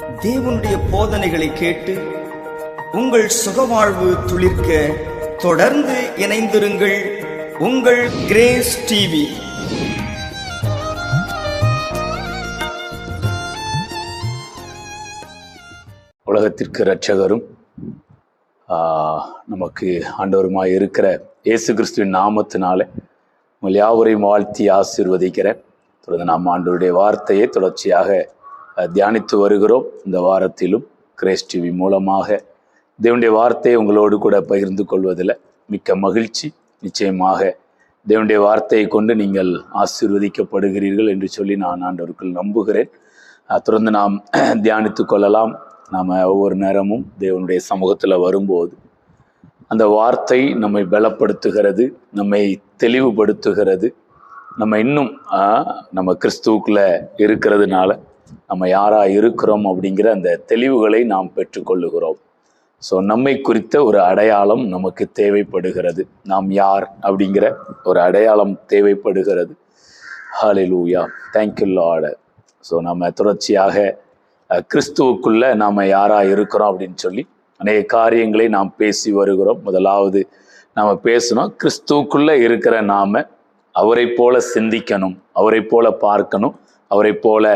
தேவனுடைய போதனைகளை கேட்டு உங்கள் சுகவாழ்வு துளிர்க்க தொடர்ந்து இணைந்திருங்கள். உங்கள் கிரேஸ் டிவி. உலகத்திற்கு இரட்சகரும் நமக்கு ஆண்டவருமாய் இருக்கிற இயேசு கிறிஸ்துவின் நாமத்தினாலே உங்கள் யாவரையும் வாழ்த்தி ஆசீர்வதிக்கிறேன். தொடர்ந்து நாம் ஆண்டவருடைய வார்த்தையை தொடர்ச்சியாக தியானித்து வருகிறோம். இந்த வாரத்திலும் கிரேஸ் டிவி மூலமாக தேவனுடைய வார்த்தையை உங்களோடு கூட பகிர்ந்து கொள்வதில் மிக்க மகிழ்ச்சி. நிச்சயமாக தேவனுடைய வார்த்தையை கொண்டு நீங்கள் ஆசீர்வதிக்கப்படுகிறீர்கள் என்று சொல்லி நான் ஆண்டவருக்குள் நம்புகிறேன். தொடர்ந்து நாம் தியானித்து கொள்ளலாம். நாம் ஒவ்வொரு நேரமும் தேவனுடைய சமூகத்தில் வரும்போது அந்த வார்த்தை நம்மை பலப்படுத்துகிறது, நம்மை தெளிவுபடுத்துகிறது. நம்ம இன்னும் நம்ம கிறிஸ்துவுக்குள்ளே இருக்கிறதுனால நம்ம யாராக இருக்கிறோம் அப்படிங்கிற அந்த தெளிவுகளை நாம் பெற்றுக்கொள்ளுகிறோம். ஸோ நம்மை குறித்த ஒரு அடையாளம் நமக்கு தேவைப்படுகிறது. நாம் யார் அப்படிங்கிற ஒரு அடையாளம் தேவைப்படுகிறது. ஹல்லேலூயா, தேங்க்யூ லார்ட். ஸோ நம்ம தொடர்ச்சியாக கிறிஸ்துவுக்குள்ள நாம் யாராக இருக்கிறோம் அப்படின்னு சொல்லி அநேக காரியங்களை நாம் பேசி வருகிறோம். முதலாவது நாம் பேசணும், கிறிஸ்துவுக்குள்ள இருக்கிற நாம அவரை போல சிந்திக்கணும், அவரை போல பார்க்கணும், அவரை போல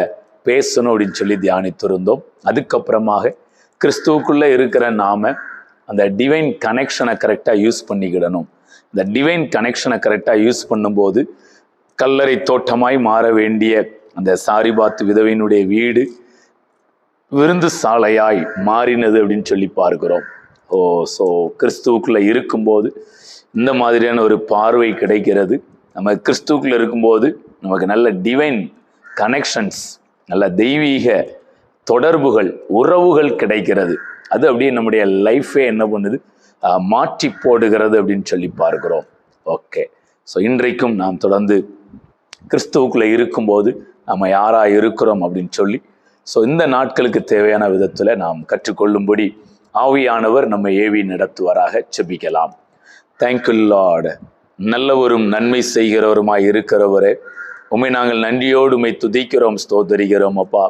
பேசணும் அப்படின்னு சொல்லி தியானித்திருந்தோம். அதுக்கப்புறமாக கிறிஸ்துவுக்குள்ள இருக்கிற நாம அந்த டிவைன் கனெக்ஷனை கரெக்டாக யூஸ் பண்ணிக்கிடணும். இந்த டிவைன் கனெக்ஷனை கரெக்டாக யூஸ் பண்ணும்போது கல்லறை தோட்டமாய் மாற வேண்டிய அந்த சாரிபாத் விதவையினுடைய வீடு விருந்து சாலையாய் மாறினது அப்படின்னு சொல்லி பார்க்கிறோம். ஸோ கிறிஸ்துவுக்குள்ள இருக்கும்போது இந்த மாதிரியான ஒரு பார்வை கிடைக்கிறது. நம்ம கிறிஸ்துவுக்குள்ள இருக்கும்போது நமக்கு நல்ல டிவைன் கனெக்ஷன்ஸ், நல்ல தெய்வீக தொடர்புகள், உறவுகள் கிடைக்கிறது. அது அப்படியே நம்முடைய லைஃபே என்ன பண்ணுது, மாற்றி போடுகிறது அப்படின்னு சொல்லி பார்க்கிறோம். ஓகே, ஸோ இன்றைக்கும் நாம் தொடர்ந்து கிறிஸ்துவுக்குள்ள இருக்கும்போது நம்ம யாராக இருக்கிறோம் அப்படின்னு சொல்லி இந்த நாட்களுக்கு தேவையான விதத்தில் நாம் கற்றுக்கொள்ளும்படி ஆவியானவர் நம்ம ஏவி நடத்துவாராக. செபிக்கலாம். Thank you Lord. நல்லவரும் நன்மை செய்கிறவருமாய் இருக்கிறவரே, உம்மை நாங்கள் நன்றியோடு உம்மை துதிக்கிறோம், ஸ்தோத்தரிக்கிறோம் அப்பா.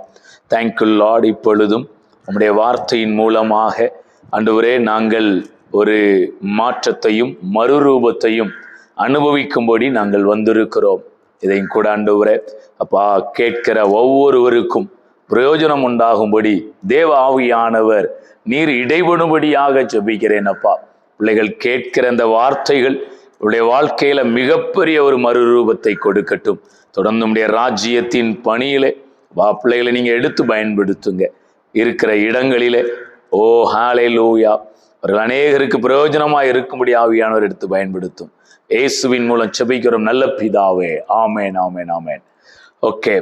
Thank you Lord. இப்பொழுதும் உம்முடைய வார்த்தையின் மூலமாக ஆண்டவரே நாங்கள் ஒரு மாற்றத்தையும் மறுரூபத்தையும் அனுபவிக்கும்படி நாங்கள் வந்திருக்கிறோம். இதையும் கூட ஆண்டவரே அப்பா கேட்கிற ஒவ்வொருவருக்கும் பிரயோஜனம் உண்டாகும்படி தேவ ஆவியானவர் நீர் இடைபடும்படியாக ஜெபிக்கிறேன் அப்பா. பிள்ளைகள் கேட்கிற அந்த வார்த்தைகள் உடைய வாழ்க்கையில மிகப்பெரிய ஒரு மறுரூபத்தை கொடுக்கட்டும். தொடர்ந்து நம்முடைய ராஜ்யத்தின் பணியிலே பிள்ளைகளை நீங்க எடுத்து பயன்படுத்துங்க. இருக்கிற இடங்களிலே ஹல்லேலூயா, அவர்கள் அநேகருக்கு பிரயோஜனமா இருக்கும்படி ஆவியானவர் எடுத்து பயன்படுத்தும். இயேசுவின் மூலம் ஜெபிக்கிறோம் நல்ல பிதாவே. ஆமேன், ஆமேன், ஆமேன். ஓகே,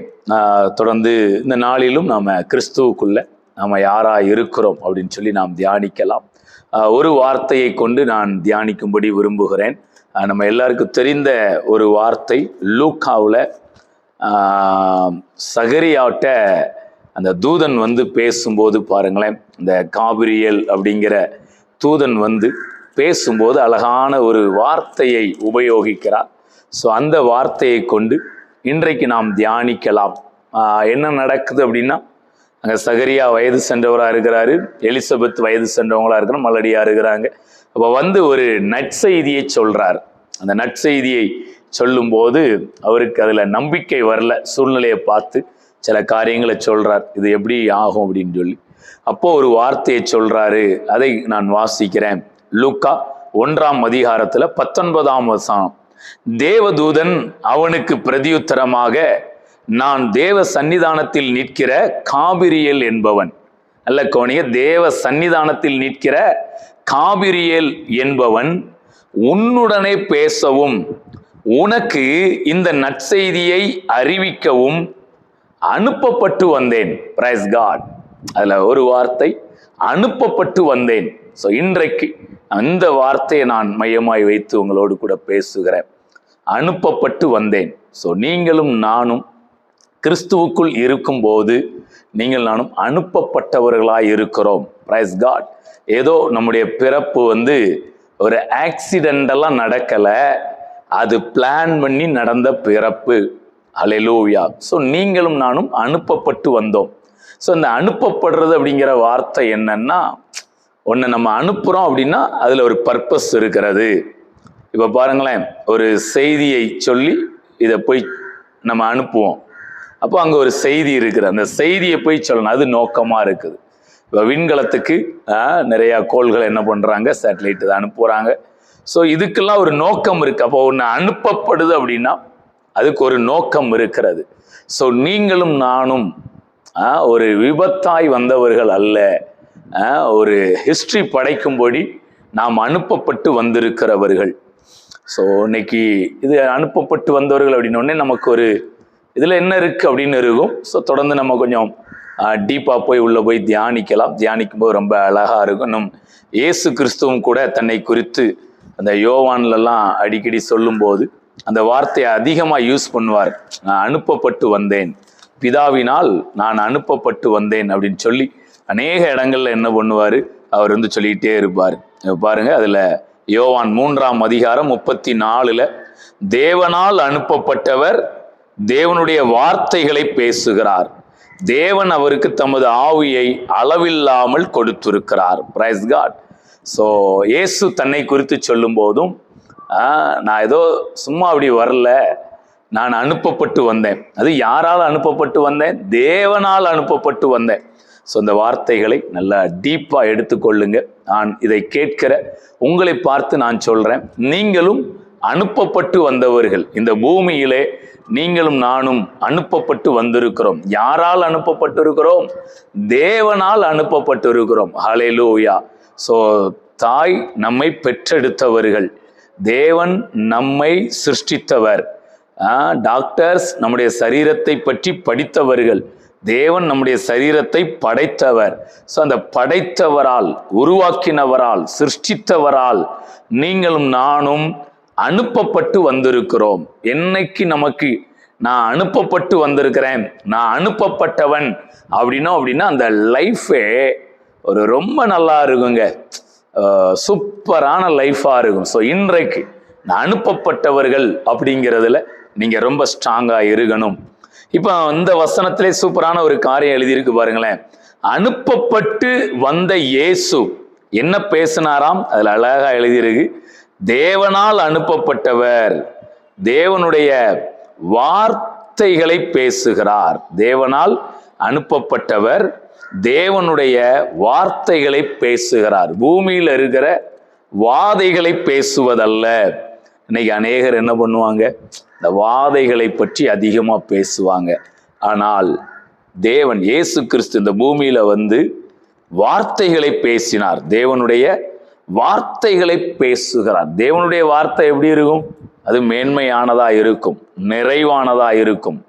தொடர்ந்து இந்த நாளிலும் நாம் கிறிஸ்துவுக்குள்ள நாம் யாராக இருக்கிறோம் அப்படின்னு சொல்லி நாம் தியானிக்கலாம். ஒரு வார்த்தையை கொண்டு நான் தியானிக்கும்படி விரும்புகிறேன். நம்ம எல்லாருக்கும் தெரிந்த ஒரு வார்த்தை. லூக்காவில் சகரியாட்ட அந்த தூதன் பேசும்போது பாருங்களேன், இந்த காபிரியல் அப்படிங்கிற தூதன் பேசும்போது அழகான ஒரு வார்த்தையை உபயோகிக்கிறார். ஸோ அந்த வார்த்தையை கொண்டு இன்றைக்கு நாம் தியானிக்கலாம். என்ன நடக்குது அப்படின்னா, அங்கே சகரியா வயது சென்றவராக இருக்கிறாரு, எலிசபெத் வயது சென்றவங்களா இருக்கிற மலடியாக இருக்கிறாங்க. அப்போ ஒரு நற்செய்தியை சொல்கிறார். அந்த நற்செய்தியை சொல்லும்போது அவருக்கு அதில் நம்பிக்கை வரல. சூழ்நிலையை பார்த்து சில காரியங்களை சொல்கிறார், இது எப்படி ஆகும் அப்படின்னு சொல்லி. அப்போது ஒரு வார்த்தையை சொல்கிறாரு. அதை நான் வாசிக்கிறேன். லூக்கா 1ஆம் அதிகாரத்தில் 19ஆம் வசனம். தேவதூதன் அவனுக்கு பிரதியுத்தரமாக, நான் தேவ சன்னிதானத்தில் நிற்கிற காபிரியல் என்பவன். நல்ல கோணிய, தேவ சன்னிதானத்தில் நிற்கிற காபிரியல் என்பவன் உன்னுடனே பேசவும் உனக்கு இந்த நற்செய்தியை அறிவிக்கவும் அனுப்பப்பட்டு வந்தேன். Praise God. அதுல ஒரு வார்த்தை, அனுப்பப்பட்டு வந்தேன். ஸோ இன்றைக்கு அந்த வார்த்தையை நான் மையமாய் வைத்து உங்களோடு கூட பேசுகிறேன். அனுப்பப்பட்டு வந்தேன். ஸோ நீங்களும் நானும் கிறிஸ்துவுக்குள் இருக்கும்போது நீங்கள் நானும் அனுப்பப்பட்டவர்களாய் இருக்கிறோம். Praise God. ஏதோ நம்முடைய பிறப்பு ஒரு ஆக்சிடென்டெல்லாம் நடக்கலை, அது பிளான் பண்ணி நடந்த பிறப்பு. ஹல்லேலூயா. ஸோ நீங்களும் நானும் அனுப்பப்பட்டு வந்தோம். ஸோ இந்த அனுப்பப்படுறது அப்படிங்கிற வார்த்தை என்னன்னா, ஒன்று நம்ம அனுப்புகிறோம் அப்படின்னா அதில் ஒரு பர்பஸ் இருக்கிறது. இப்போ பாருங்களேன், ஒரு செய்தியை சொல்லி இதை போய் நம்ம அனுப்புவோம். அப்போ அங்கே ஒரு செய்தி இருக்குது, அந்த செய்தியை போய் சொல்லணும், அது நோக்கமாக இருக்குது. இப்போ விண்கலத்துக்கு நிறையா கோள்கள் என்ன பண்ணுறாங்க, சேட்டலைட் தான் அனுப்புகிறாங்க. ஸோ இதுக்கெல்லாம் ஒரு நோக்கம் இருக்குது. அப்போ ஒன்று அனுப்பப்படுது அப்படின்னா அதுக்கு ஒரு நோக்கம் இருக்கிறது. ஸோ நீங்களும் நானும் ஒரு விபத்தாய் வந்தவர்கள் அல்ல, ஒரு ஹிஸ்டரி படைக்கும்படி நாம் அனுப்பப்பட்டு வந்திருக்கிறவர்கள். ஸோ இன்னைக்கு இது அனுப்பப்பட்டு வந்தவர்கள் அப்படின்னோடனே நமக்கு ஒரு இதில் என்ன இருக்குது அப்படின்னு இருக்கும். ஸோ தொடர்ந்து நம்ம கொஞ்சம் டீப்பாக போய் உள்ளே போய் தியானிக்கலாம். தியானிக்கும்போது ரொம்ப அழகாக இருக்கும். இன்னும் இயேசு கிறிஸ்துவும் கூட தன்னை குறித்து அந்த யோவான்லலாம் அடிக்கடி சொல்லும்போது அந்த வார்த்தையை அதிகமாக யூஸ் பண்ணுவார். நான் அனுப்பப்பட்டு வந்தேன், பிதாவினால் நான் அனுப்பப்பட்டு வந்தேன் அப்படின்னு சொல்லி அநேக இடங்கள்ல என்ன பண்ணுவார், அவர் சொல்லிக்கிட்டே இருப்பார். பாருங்க, அதில் யோவான் 3ஆம் அதிகாரம் 34 தேவனால் அனுப்பப்பட்டவர் தேவனுடைய வார்த்தைகளை பேசுகிறார், தேவன் அவருக்கு தமது ஆவியை அளவில்லாமல் கொடுத்திருக்கிறார். Price God. ஸோ இயேசு தன்னை குறித்து சொல்லும் போதும் நான் ஏதோ சும்மா அப்படி வரல, நான் அனுப்பப்பட்டு வந்தேன். அது யாரால் அனுப்பப்பட்டு வந்தேன்? தேவனால் அனுப்பப்பட்டு வந்தேன். ஸோ இந்த வார்த்தைகளை நல்லா டீப்பாக எடுத்துக்கொள்ளுங்க. நான் இதை கேட்கிற உங்களை பார்த்து நான் சொல்கிறேன், நீங்களும் அனுப்பப்பட்டு வந்தவர்கள். இந்த பூமியிலே நீங்களும் நானும் அனுப்பப்பட்டு வந்திருக்கிறோம். யாரால் அனுப்பப்பட்டு இருக்கிறோம்? தேவனால் அனுப்பப்பட்டு இருக்கிறோம். ஹல்லேலூயா. ஸோ தாய் நம்மை பெற்றெடுத்தவர்கள், தேவன் நம்மை சிருஷ்டித்தவர், டாக்டர்ஸ் நம்முடைய சரீரத்தை பற்றி படித்தவர்கள், தேவன் நம்முடைய சரீரத்தை படைத்தவர். ஸோ அந்த படைத்தவரால், உருவாக்கினவரால், சிருஷ்டித்தவரால் நீங்களும் நானும் அனுப்பப்பட்டு வந்திருக்கிறோம். என்னைக்கு நமக்கு நான் அனுப்பப்பட்டு வந்திருக்கிறேன், நான் அனுப்பப்பட்டவன் அப்படின்னா அந்த லைஃபே ஒரு ரொம்ப நல்லா இருக்குங்க, சூப்பரான லைஃபாக இருக்கும். ஸோ இன்றைக்கு நான் அனுப்பப்பட்டவர்கள் அப்படிங்கிறதுல நீங்கள் ரொம்ப ஸ்ட்ராங்காக இருக்கணும். இப்போ இந்த வசனத்திலே சூப்பரான ஒரு காரியம் எழுதியிருக்கு பாருங்களேன். அனுப்பப்பட்டு வந்த இயேசு என்ன பேசினாராம்? அதில் அழகாக எழுதியிருக்கு, தேவனால் அனுப்பப்பட்டவர் தேவனுடைய வார்த்தைகளை பேசுகிறார். தேவனால் அனுப்பப்பட்டவர் தேவனுடைய வார்த்தைகளை பேசுகிறார். பூமியில் இருக்கிற வாதைகளை பேசுவதல்ல. இன்னைக்கு அநேகர் என்ன பண்ணுவாங்க, இந்த வாதைகளை பற்றி அதிகமாக பேசுவாங்க. ஆனால் தேவன் இயேசு கிறிஸ்து இந்த பூமியில வார்த்தைகளை பேசினார். தேவனுடைய வார்த்தைகளை பேசுகிறார். தேவனுடைய வார்த்தை எப்படி இருக்கும்? அது மேன்மையானதா இருக்கும், நிறைவானதா இருக்கும்,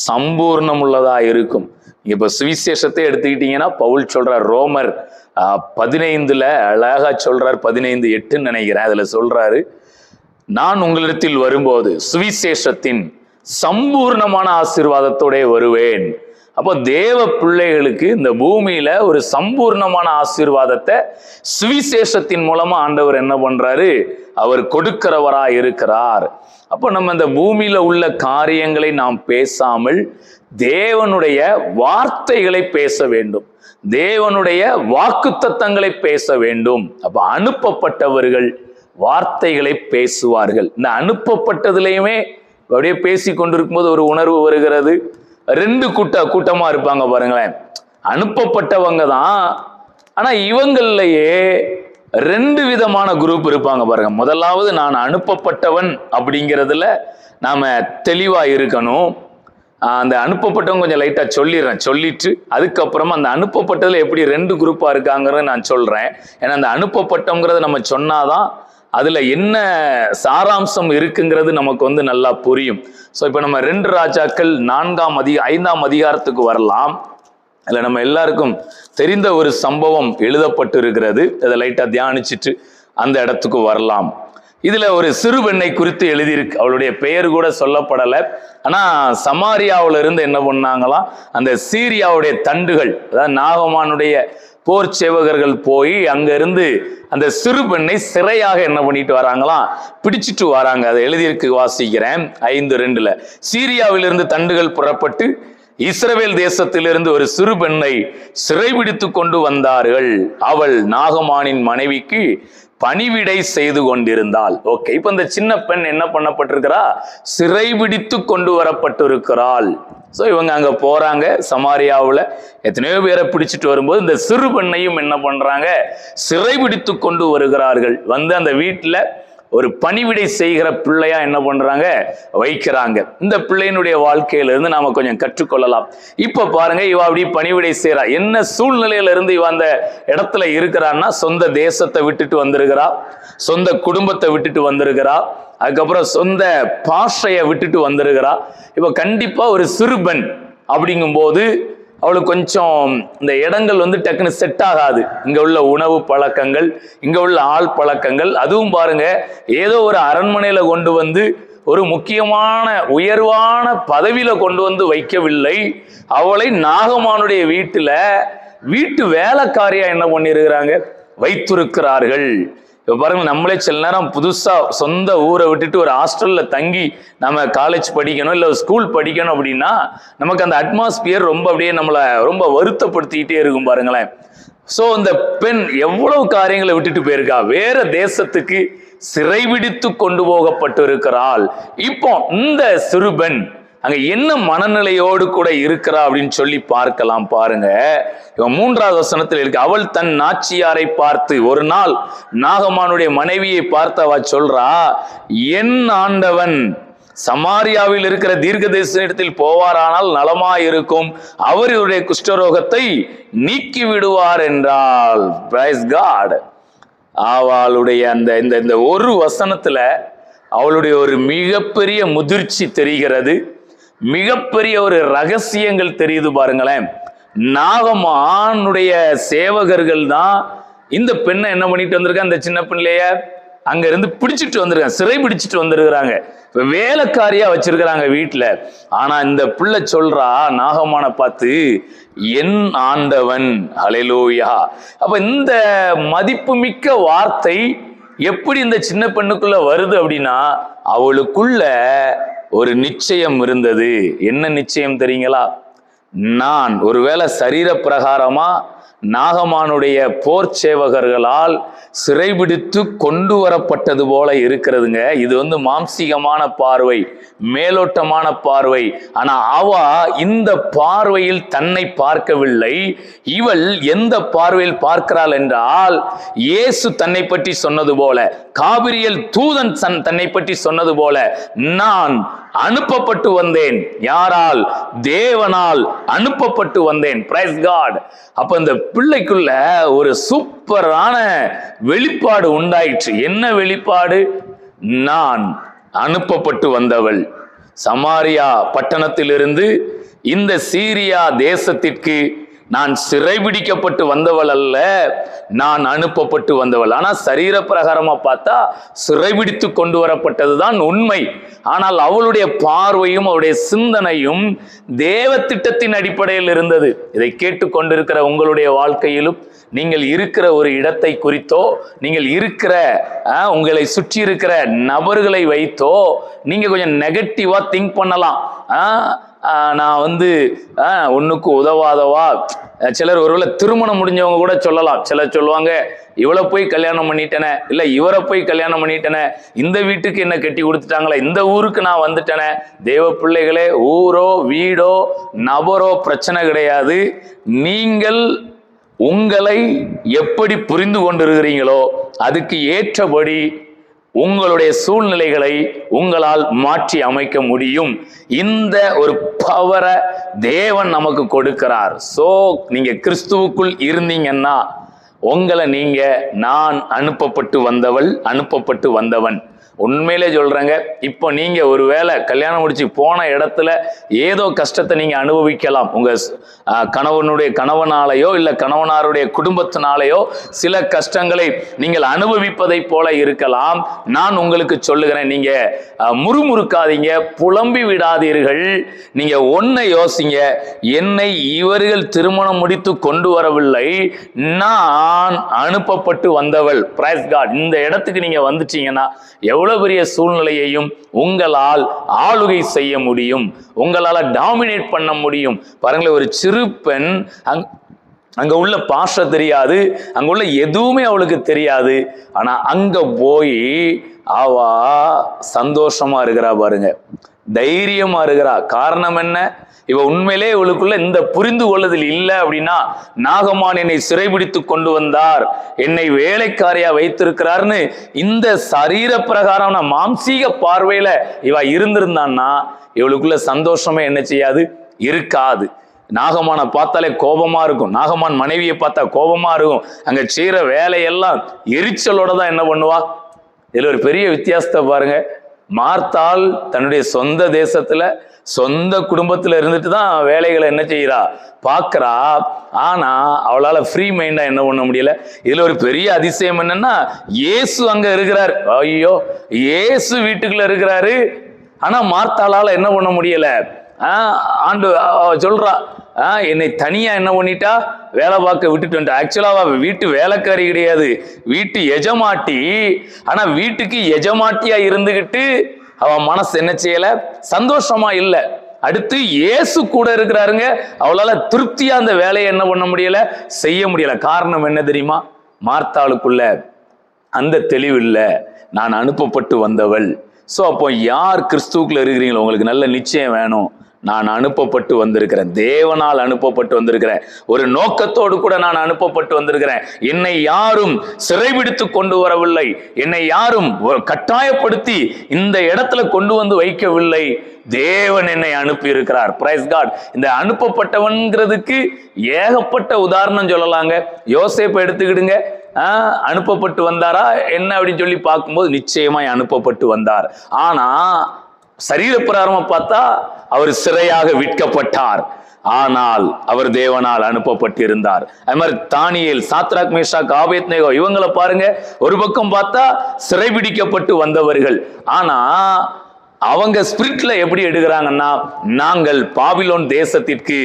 சம்பூர்ணம் உள்ளதா இருக்கும். இப்ப சுவிசேஷத்தை எடுத்துக்கிட்டீங்கன்னா பவுல் சொல்றார், ரோமர் 15 அழகா சொல்றார், 15:8 நினைக்கிறேன். அதுல சொல்றாரு, நான் உங்களிடத்தில் வரும்போது சுவிசேஷத்தின் சம்பூர்ணமான ஆசீர்வாதத்தோட வருவேன். அப்போ தேவ பிள்ளைகளுக்கு இந்த பூமியில ஒரு சம்பூர்ணமான ஆசீர்வாதத்தை சுவிசேஷத்தின் மூலமா ஆண்டவர் என்ன பண்றாரு? அவர் கொடுக்கிறவரா இருக்கிறார். அப்போ நம்ம இந்த பூமியில உள்ள காரியங்களை நாம் பேசாமல் தேவனுடைய வார்த்தைகளை பேச வேண்டும், தேவனுடைய வாக்குத்தத்தங்களை பேச வேண்டும். அப்ப அனுப்பப்பட்டவர்கள் வார்த்தைகளை பேசுவார்கள். இந்த அனுப்பப்பட்டதுலையுமே அப்படியே பேசி கொண்டிருக்கும் போது ஒரு உணர்வு வருகிறது. 2 கூட்டமா இருப்பாங்க பாருங்களேன். அனுப்பப்பட்டவங்க தான், ஆனா இவங்களையே 2 விதமான குரூப் இருப்பாங்க பாருங்க. முதலாவது, நான் அனுப்பப்பட்டவன் அப்படிங்கிறதுல நாம தெளிவா இருக்கணும். அந்த அனுப்பப்பட்டவங்க கொஞ்சம் லைட்டா சொல்லிட்டு அதுக்கப்புறமா அந்த அனுப்பப்பட்டதுல எப்படி 2 குரூப்பா இருக்காங்கிறத நான் சொல்றேன். ஏன்னா அந்த அனுப்பப்பட்டவங்கிறத நம்ம சொன்னாதான் அதுல என்ன சாராம்சம் இருக்குங்கிறது நமக்கு நல்லா புரியும். ஸோ இப்போ நம்ம 2 ராஜாக்கள் 5ஆம் அதிகாரத்துக்கு வரலாம். அதில் நம்ம எல்லாருக்கும் தெரிந்த ஒரு சம்பவம் எழுதப்பட்டு இருக்கிறது. அதை லைட்டா தியானிச்சுட்டு அந்த இடத்துக்கு வரலாம். இதுல ஒரு சிறு பெண்ணை குறித்து எழுதியிருக்கு. அவளுடைய பெயர் கூட சொல்லப்படலை. ஆனா சமாரியாவில இருந்து என்ன பண்ணாங்களாம், அந்த சீரியாவுடைய தண்டுகள், அதாவது நாகமானுடைய போர் சேவகர்கள் போய் அங்க இருந்து அந்த சிறு பெண்ணை சிறையாக என்ன பண்ணிட்டு வராங்களாம், பிடிச்சிட்டு வராங்க. அதை எழுதியிருக்கு, வாசிக்கிறேன் 5:2. சீரியாவிலிருந்து தண்டுகள் புறப்பட்டு இஸ்ரவேல் தேசத்திலிருந்து ஒரு சிறு பெண்ணை சிறைபிடித்து கொண்டு வந்தார்கள். அவள் நாகமானின் மனைவிக்கு பணிவிடை செய்து கொண்டிருந்தாள். ஓகே, இப்ப இந்த சின்ன பெண் என்ன பண்ணப்பட்டிருக்கிறா? சிறைபிடித்து கொண்டு வரப்பட்டிருக்கிறாள். ஸோ இவங்க அங்க போறாங்க. சமாரியாவில் எத்தனையோ பேரை பிடிச்சிட்டு வரும்போது இந்த சிறு பெண்ணையும் என்ன பண்றாங்க? சிறைபிடித்து கொண்டு வருகிறார்கள். வந்து அந்த வீட்டில் ஒரு பணிவிடை செய்கிற பிள்ளையா என்ன பண்றாங்க? வைக்கிறாங்க. இந்த பிள்ளையினுடைய வாழ்க்கையிலிருந்து நாம கொஞ்சம் கற்றுக்கொள்ளலாம். இப்ப பாருங்க, இவ அப்படி பணிவிடை செய்யறா. என்ன சூழ்நிலையில இருந்து இவ அந்த இடத்துல இருக்கிறான்னா, சொந்த தேசத்தை விட்டுட்டு வந்திருக்கிறா, சொந்த குடும்பத்தை விட்டுட்டு வந்திருக்கிறா, அதுக்கப்புறம் சொந்த பாஷையை விட்டுட்டு வந்திருக்கிறா. இப்ப கண்டிப்பா ஒரு சிறுபெண் அப்படிங்கும் போது அவளுக்கு கொஞ்சம் இந்த இடங்கள் வந்து டக்குன்னு செட் ஆகாது. இங்க உள்ள உணவு பழக்கங்கள், இங்க உள்ள ஆள் பழக்கங்கள். அதுவும் பாருங்க, ஏதோ ஒரு அரண்மனையில கொண்டு வந்து ஒரு முக்கியமான உயர்வான பதவியில கொண்டு வந்து வைக்கவில்லை. அவளை நாகமானுடைய வீட்டு வேலைக்காரியா என்ன பண்ணிருக்கிறாங்க? வைத்திருக்கிறார்கள். இப்போ பாருங்க, நம்மளே சில நேரம் புதுசா சொந்த ஊரை விட்டுட்டு ஒரு ஹாஸ்டல்ல தங்கி நம்ம காலேஜ் படிக்கணும் இல்லை ஸ்கூல் படிக்கணும் அப்படின்னா நமக்கு அந்த அட்மாஸ்பியர் ரொம்ப அப்படியே நம்மளை ரொம்ப வருத்தப்படுத்திக்கிட்டே இருக்கும் பாருங்களேன். ஸோ இந்த பெண் எவ்வளவு காரியங்களை விட்டுட்டு போயிருக்கா. வேற தேசத்துக்கு சிறைபிடித்து கொண்டு போகப்பட்டு இருக்கிறாள். இப்போ இந்த சிறுபெண் அங்க என்ன மனநிலையோடு கூட இருக்கிறா அப்படின்னு சொல்லி பார்க்கலாம். பாருங்க, இவன் 3வது வசனத்தில் இருக்கு. அவள் தன் நாச்சியாரை பார்த்து, ஒரு நாள் நாகமானுடைய மனைவியை பார்த்து அவ சொல்றா, என் ஆண்டவன் சமாரியாவில் இருக்கிற தீர்க்கதரிசனத்தில் போவாரானால் நலமாயிருக்கும், அவர் இவருடைய குஷ்டரோகத்தை நீக்கி விடுவார் என்றாள். Praise God. அவளுடைய அந்த இந்த ஒரு வசனத்துல அவளுடைய ஒரு மிகப்பெரிய முதிர்ச்சி தெரிகிறது, மிகப்பெரிய ஒரு ரகசியங்கள் தெரியுது பாருங்களேன். நாகமானுடைய சேவகர்கள் தான் இந்த பெண்ணை என்ன பண்ணிட்டு வந்திருக்காங்க? அந்த சின்ன பிள்ளைய அங்க இருந்து பிடிச்சிட்டு வந்திருக்காங்க, சிறை பிடிச்சிட்டு வந்திருக்கிறாங்க, வேலைக்காரியா வச்சிருக்கிறாங்க வீட்டுல. ஆனா இந்த பிள்ளை சொல்றா நாகமான பார்த்து, என் ஆண்டவன். ஹல்லேலூயா. அப்ப இந்த மதிப்புமிக்க வார்த்தை எப்படி இந்த சின்ன பெண்ணுக்குள்ள வருது அப்படின்னா, அவளுக்குள்ள ஒரு நிச்சயம் இருந்தது. என்ன நிச்சயம் தெரியுங்களா? நான் ஒருவேளை சரீர பிரகாரமா நாகமானுடைய போர் சேவகர்களால் சிறைபிடித்து கொண்டு வரப்பட்டது போல இருக்கிறதுங்க. இது வந்து மாம்சீகமான பார்வை, மேலோட்டமான பார்வை. ஆனா அவ இந்த பார்வையில் தன்னை பார்க்கவில்லை. இவள் எந்த பார்வையில் பார்க்கிறாள் என்றால், இயேசு தன்னை பற்றி சொன்னது போல, காபிரியல் தூதன் தன்னை பற்றி சொன்னது போல, நான் அனுப்பப்பட்டு வந்தேன். யாரால்? தேவனால் அனுப்பப்பட்டு வந்தேன். Praise God. அப்ப இந்த பிள்ளைக்குள்ள ஒரு சூப்பரான வெளிப்பாடு உண்டாயிற்று. என்ன வெளிப்பாடு? நான் அனுப்பப்பட்டு வந்தவள். சமாரியா பட்டணத்திலிருந்து இந்த சீரியா தேசத்திற்கு நான் சிறைபிடிக்கப்பட்டு வந்தவள் அல்ல, நான் அனுப்பப்பட்டு வந்தவள். ஆனா சரீர பிரகாரமா பார்த்தா சிறைபிடித்து கொண்டு வரப்பட்டதுதான் உண்மை. ஆனால் அவளுடைய பார்வையும் அவருடைய சிந்தனையும் தேவ திட்டத்தின் அடிப்படையில் இருந்தது. இதை கேட்டுக்கொண்டிருக்கிற உங்களுடைய வாழ்க்கையிலும் நீங்கள் இருக்கிற ஒரு இடத்தை குறித்தோ, நீங்கள் இருக்கிற உங்களை சுற்றி இருக்கிற நபர்களை வைத்தோ நீங்க கொஞ்சம் நெகட்டிவா திங்க் பண்ணலாம். நான் வந்து ஒன்றுக்கு உதவாதவா. சிலர் ஒருவேளை திருமணம் முடிஞ்சவங்க கூட சொல்லலாம். சிலர் சொல்லுவாங்க, இவளை போய் கல்யாணம் பண்ணிட்டேனே, இல்லை இவரை போய் கல்யாணம் பண்ணிட்டேனே, இந்த வீட்டுக்கு என்ன கட்டி கொடுத்துட்டாங்களே, இந்த ஊருக்கு நான் வந்துட்டேனே. தேவ பிள்ளைகளே, ஊரோ வீடோ நபரோ பிரச்சனை கிடையாது. நீங்கள் உங்களை எப்படி புரிந்து கொண்டிருக்கிறீங்களோ அதுக்கு ஏற்றபடி உங்களுடைய சூழ்நிலைகளை உங்களால் மாற்றி அமைக்க முடியும். இந்த ஒரு பவரை தேவன் நமக்கு கொடுக்கிறார். சோ நீங்க கிறிஸ்துவுக்குள் இருந்தீங்கன்னா உங்களை நீங்க நான் அனுப்பப்பட்டு வந்தவள், அனுப்பப்பட்டு வந்தவன். உண்மையிலே சொல்றேங்க, இப்போ நீங்க ஒருவேளை கல்யாணம் முடிச்சு போன இடத்துல ஏதோ கஷ்டத்தை நீங்க அனுபவிக்கலாம். உங்க கணவனாலேயோ இல்ல கணவனாருடைய குடும்பத்தினாலேயோ சில கஷ்டங்களை நீங்கள் அனுபவிப்பதை போல இருக்கலாம். நான் உங்களுக்கு சொல்லுகிறேன், நீங்க முறுமுறுக்காதீங்க, புலம்பி விடாதீர்கள். நீங்க ஒன்னை யோசிங்க, என்னை இவர்கள் திருமணம் முடித்து கொண்டு வரவில்லை, நான் அனுப்பப்பட்டு வந்தவள். Praise God. இந்த இடத்துக்கு நீங்க வந்துட்டீங்கன்னா எவ்வளவு எவ்வளவு பெரிய சூழ்நிலையையும் உங்களால் ஆளுகை செய்ய முடியும், உங்களால டாமினேட் பண்ண முடியும். பாருங்களேன், ஒரு சிறு பெண் அங்க உள்ள பாஷை தெரியாது, அங்க உள்ள எதுவுமே அவளுக்கு தெரியாது. ஆனா அங்க போய் அவ சந்தோஷமா இருக்கிறா பாருங்க, தைரியமா இருக்கிறா. காரணம் என்ன? இவ உண்மையிலே இவளுக்குள்ள இந்த புரிந்து கொள்ளுதல் இல்லை அப்படின்னா, நாகமான் என்னை சிறைபிடித்து கொண்டு வந்தார், என்னை வேலைக்காரியா வைத்திருக்கிறார்னு இந்த சரீர பிரகாரம் மாம்சீக பார்வையில இவ இருந்திருந்தான்னா இவளுக்குள்ள சந்தோஷமே என்ன செய்யாது, இருக்காது. நாகமானை பார்த்தாலே கோபமா இருக்கும், நாகமான் மனைவியை பார்த்தா கோபமா இருக்கும், அங்க செய்யற வேலையெல்லாம் எரிச்சலோட தான் என்ன பண்ணுவா. இதுல ஒரு பெரிய வித்தியாசத்தை பாருங்க. மார்த்தாள் தன்னுடைய சொந்த தேசத்துல சொந்த குடும்பத்துல இருந்துட்டு தான் வேலைகளை என்ன செய்யறா, பாக்குறா. ஆனா அவளால ஃப்ரீ மைண்டா என்ன பண்ண முடியல. இதுல ஒரு பெரிய அதிசயம் என்னன்னா, இயேசு அங்க இருக்கிறார். ஐயோ, இயேசு வீட்டுக்குள்ள இருக்கிறாரு. ஆனா மார்த்தாளால என்ன பண்ண முடியல. ஆண்டு சொல்றா, என்னை தனியா என்ன பண்ணிட்டா, வேலை பார்க்க விட்டுட்டு வந்துட்டா. ஆக்சுவலா அவ வீட்டு வேலைக்காரி கிடையாது, வீட்டு எஜமாட்டி. ஆனா வீட்டுக்கு எஜமாட்டியா இருந்துகிட்டு அவ மனசு என்ன செய்யல, சந்தோஷமா இல்லை. அடுத்து இயேசு கூட இருக்கிறாருங்க, அவளால திருப்தியா அந்த வேலையை என்ன பண்ண முடியல, செய்ய முடியல. காரணம் என்ன தெரியுமா? மார்த்தாளுக்குள்ள அந்த தெளிவு இல்லை, நான் அனுப்பப்பட்டு வந்தவள். ஸோ அப்போ யார் கிறிஸ்துவுக்குள்ள இருக்கிறீங்களோ உங்களுக்கு நல்ல நிச்சயம் வேணும். நான் அனுப்பப்பட்டு வந்திருக்கிறேன், தேவனால் அனுப்பப்பட்டு வந்திருக்கிறேன், ஒரு நோக்கத்தோடு கூட நான் அனுப்பப்பட்டு வந்திருக்கிறேன். என்னை யாரும் சிறைபிடித்து கொண்டு வரவில்லை, என்னை யாரும் கட்டாயப்படுத்தி இந்த இடத்துல கொண்டு வந்து வைக்கவில்லை. தேவன் என்னை அனுப்பி இருக்கிறார். Praise God. இந்த அனுப்பப்பட்டவன்கிறதுக்கு ஏகப்பட்ட உதாரணம் சொல்லலாங்க. யோசேப்பை எடுத்துக்கிடுங்க, அனுப்பப்பட்டு வந்தாரா என்ன அப்படின்னு சொல்லி பார்க்கும்போது நிச்சயமாய் அனுப்பப்பட்டு வந்தார். ஆனா சரீர பிரகாரமா பார்த்தா அவர் சிறையாக விற்கப்பட்டார், ஆனால் அவர் தேவனால் அனுப்பப்பட்டிருந்தார். அது மாதிரி தானியேல், சாத்ராக், மேஷாக், ஆபேத்நேகோ இவங்களை பாருங்க, ஒரு பக்கம் பார்த்தா சிறைபிடிக்கப்பட்டு வந்தவர்கள். ஆனா அவங்க ஸ்பிரிட்ல எப்படி எடுக்கிறாங்கன்னா, நாங்கள் பாபிலோன் தேசத்திற்கு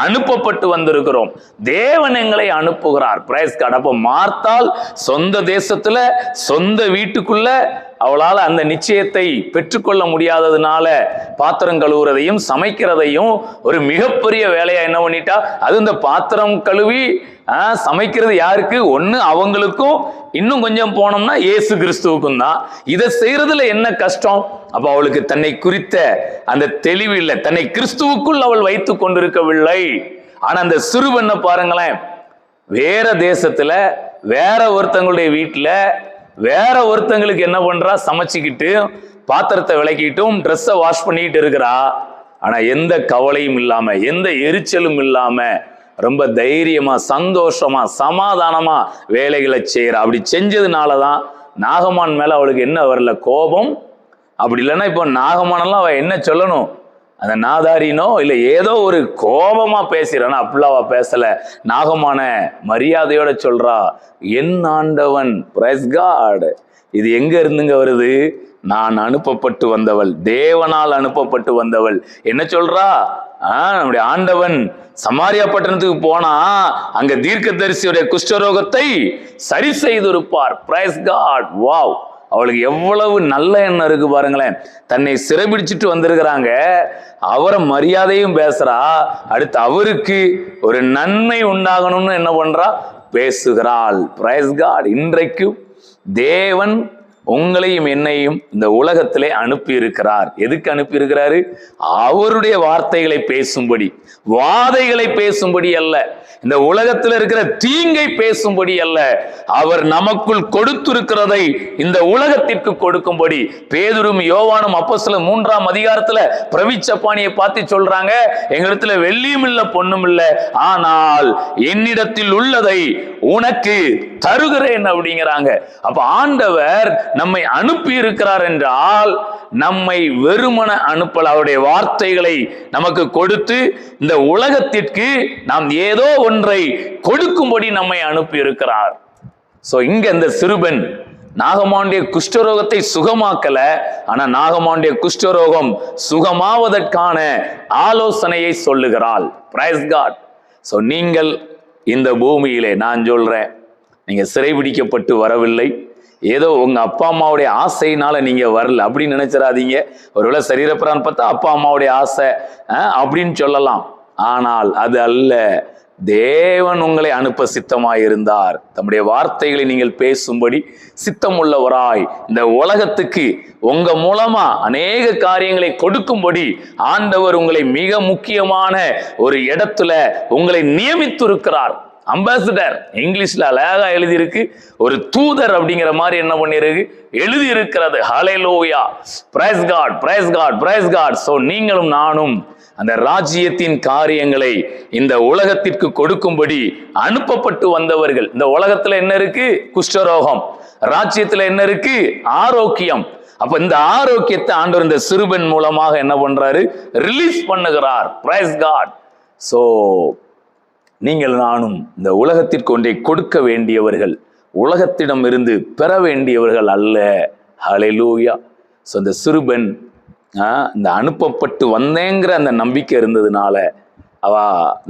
அனுப்பப்பட்டு வந்திருக்கிறோம், தேவன் எங்களை அனுப்புகிறார். Praise God. அப்ப மார்த்தாள் சொந்த தேசத்துல சொந்த வீட்டுக்குள்ள அவளால் அந்த நிச்சயத்தை பெற்றுக்கொள்ள முடியாததுனால பாத்திரம் கழுவுறதையும் சமைக்கிறதையும் ஒரு மிகப்பெரிய வேலையா என்ன பண்ணிட்டா. அது இந்த பாத்திரம் கழுவி சமைக்கிறது யாருக்கு? ஒண்ணு அவங்களுக்கும், இன்னும் கொஞ்சம் போனோம்னா இயேசு கிறிஸ்துவுக்கும் தான். இதை செய்யறதுல என்ன கஷ்டம்? அப்ப அவளுக்கு தன்னை குறித்த அந்த தெளிவு இல்லை, தன்னை கிறிஸ்துவுக்குள் அவள் வைத்துக் கொண்டிருக்கவில்லை. ஆனா அந்த சிறுவனை பாருங்களேன், வேற தேசத்துல வேற ஒருத்தங்களுடைய வீட்டுல வேற ஒருத்தங்களுக்கு என்ன பண்றா, சமைச்சுக்கிட்டு பாத்திரத்தை விளக்கிட்டும் ட்ரெஸ்ஸை வாஷ் பண்ணிக்கிட்டு இருக்கிறா. ஆனா எந்த கவலையும் இல்லாம, எந்த எரிச்சலும் இல்லாம ரொம்ப தைரியமா சந்தோஷமா சமாதானமா வேலைகளை செய்யறா. அப்படி செஞ்சதுனாலதான் நாகமான் மேல அவளுக்கு என்ன வரல, கோபம். அப்படி இல்லைன்னா இப்போ நாகமானெல்லாம் அவ என்ன சொல்லணும், அந்த நாதாரினோ இல்லை ஏதோ ஒரு கோபமா பேசுறானா, அப்படிலாம் அவ பேசல. நாகமான மரியாதையோட சொல்றா, என் ஆண்டவன். Praise God. இது எங்க இருந்துங்க வருது? நான் அனுப்பப்பட்டு வந்தவள், தேவனால் அனுப்பப்பட்டு வந்தவள். என்ன சொல்றா? நம்முடைய ஆண்டவன் சமாரியா பட்டணத்துக்கு போனா அங்க தீர்க்கதரிசியுடைய குஷ்டரோகத்தை சரி செய்திருப்பார். Price God. வாவ். அவளுக்கு எவ்வளவு நல்ல எண்ணம் இருக்கு பாருங்களேன். தன்னை சிறைபிடிச்சிட்டு வந்திருக்கிறாங்க, அவரை மரியாதையும் பேசுறா. அடுத்து அவருக்கு ஒரு நன்மை உண்டாகணும்னு என்ன பண்றா, பேசுகிறாள். Praise God. இன்றைக்கு தேவன் உங்களையும் என்னையும் இந்த உலகத்திலே அனுப்பி இருக்கிறார். எதுக்கு அனுப்பி இருக்கிறாரு? அவருடைய வார்த்தைகளை பேசும்படி, வாதைகளை பேசும்படி அல்ல, இந்த உலகத்தில் இருக்கிற தீங்கை பேசும்படி அல்ல, அவர் நமக்குள் கொடுத்திருக்கிறதை இந்த உலகத்திற்கு கொடுக்கும்படி. பேதுரும் யோவானும் அப்போஸ்தலர் 3ஆம் அதிகாரத்துல பிரவிச்சப்பானியை பார்த்து சொல்றாங்க, எங்களிடத்துல வெள்ளியும் இல்ல பொண்ணும் இல்ல, ஆனால் என்னிடத்தில் உள்ளதை உனக்கு தருகிறேன் அப்படிங்கிறாங்க. அப்ப ஆண்டவர் நம்மை அனுப்பி இருக்கிறார் என்றால் நம்மை வெறுமன அனுப்பல, அவருடைய வார்த்தைகளை நமக்கு கொடுத்து இந்த உலகத்திற்கு நாம் ஏதோ ஒன்றை கொடுக்கும்படி நம்மை அனுப்பி இருக்கிறார். சோ இங்க இந்த சிறுபெண் நாகமானுடைய குஷ்டரோகத்தை சுகமாக்கல, ஆனா நாகமானுடைய குஷ்டரோகம் சுகமாவதற்கான ஆலோசனையை சொல்லுகிறாள். Price God. சோ நீங்கள் இந்த பூமியிலே, நான் சொல்றேன், நீங்க சிறைபிடிக்கப்பட்டு வரவில்லை, ஏதோ உங்க அப்பா அம்மாவுடைய ஆசையினால நீங்க வரல அப்படின்னு நினைச்சிடாதீங்க. ஒருவேளை சரீரப்பிரகாரம் பார்த்தா அப்பா அம்மாவுடைய ஆசை அப்படின்னு சொல்லலாம். ஆனால் அது அல்ல. தேவன் உங்களை அனுப்ப சித்தமாயிருந்தார். தம்முடைய வார்த்தைகளை நீங்கள் பேசும்படி சித்தம் உள்ளவராய் இந்த உலகத்துக்கு உங்க மூலமா அநேக காரியங்களை கொடுக்கும்படி ஆண்டவர் உங்களை மிக முக்கியமான ஒரு இடத்துல உங்களை நியமித்திருக்கிறார். அம்பாசிடர் இங்கிலீஷ்ல அழகா எழுதியிருக்கு, ஒரு தூதர் அப்படிங்கிற மாதிரி என்ன பண்ணிருக்கு எழுதி இருக்கிறது. Hallelujah, praise God, praise God, praise God. So நீங்களும் நானும் அந்த ராஜ்யத்தின் காரியங்களை இந்த உலகத்திற்கு கொடுக்கும்படி அனுப்பப்பட்டு வந்தவர்கள். இந்த உலகத்துல என்ன இருக்கு? குஷ்டரோகம். ராஜ்யத்துல என்ன இருக்கு? ஆரோக்கியம். அப்ப இந்த ஆரோக்கியத்தை ஆண்டவர் இந்த சிறுபெண் மூலமாக என்ன பண்றாரு? ரிலீஸ் பண்ணுகிறார். Price God. சோ நீங்கள் நானும் இந்த உலகத்திற்கு ஒன்றை கொடுக்க வேண்டியவர்கள், உலகத்திடம் இருந்து பெற வேண்டியவர்கள் அல்ல. ஹல்லேலூயா. சோ இந்த சிறுபெண் இந்த அனுப்பப்பட்டு வந்தேங்கிற அந்த நம்பிக்கை இருந்ததுனால